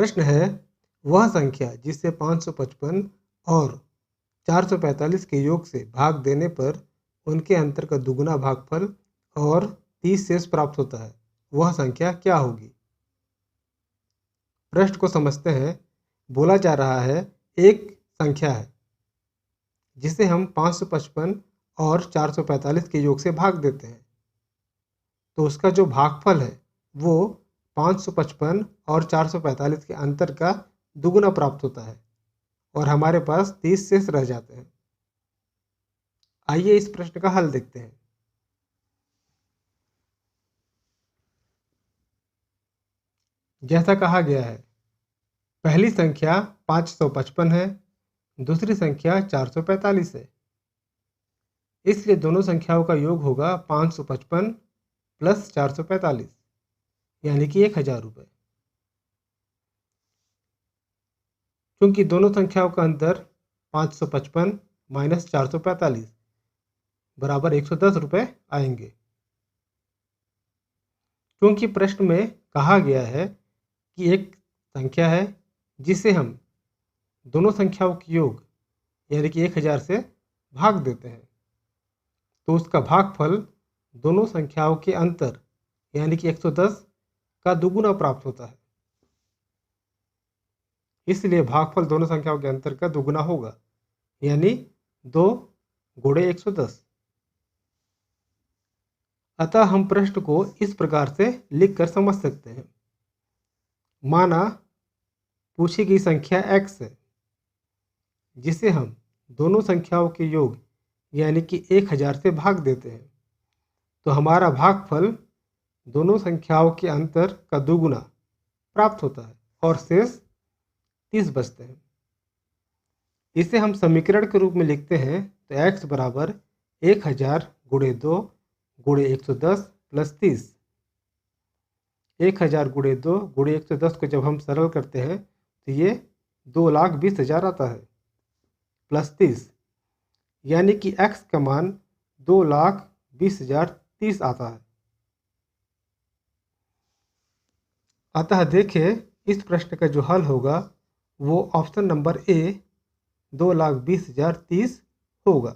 प्रश्न है, वह संख्या जिसे 555 और 445 के योग से भाग देने पर उनके अंतर का दुगुना भागफल और 30 शेष प्राप्त होता है, वह संख्या क्या होगी? प्रश्न को समझते हैं। बोला जा रहा है, एक संख्या है जिसे हम 555 और 445 के योग से भाग देते हैं, तो उसका जो भागफल है वो 555 और 445 के अंतर का दुगुना प्राप्त होता है और हमारे पास 30 शेष रह जाते हैं। आइए इस प्रश्न का हल देखते हैं। जैसा कहा गया है, पहली संख्या 555 है, दूसरी संख्या 445 है, इसलिए दोनों संख्याओं का योग होगा 555 प्लस 445 यानी कि 1000 रुपये। क्योंकि दोनों संख्याओं का अंतर 555 माइनस 445 बराबर 110 रुपये आएंगे। क्योंकि प्रश्न में कहा गया है कि एक संख्या है जिसे हम दोनों संख्याओं के योग यानी कि 1000 से भाग देते हैं, तो उसका भागफल दोनों संख्याओं के अंतर यानी कि 110 का दुगुना प्राप्त होता है। इसलिए भागफल दोनों संख्याओं के अंतर का दुगुना होगा, यानी 2 गुणे 110। अतः हम प्रश्न को इस प्रकार से लिखकर समझ सकते हैं। माना पूछी गई संख्या x है जिसे हम दोनों संख्याओं के योग यानी कि 1000 से भाग देते हैं, तो हमारा भागफल दोनों संख्याओं के अंतर का दुगुना प्राप्त होता है और शेष 30 बचते हैं। इसे हम समीकरण के रूप में लिखते हैं, तो x बराबर 1000 गुणे 2 गुणे 110 प्लस 30। 1000 गुणे 2 गुणे 110 को जब हम सरल करते हैं तो ये 2,20,000 आता है प्लस 30, यानी कि x का मान 2,20,030 आता है। अतः देखें, इस प्रश्न का जो हल होगा वो ऑप्शन नंबर ए 2,20,030 होगा।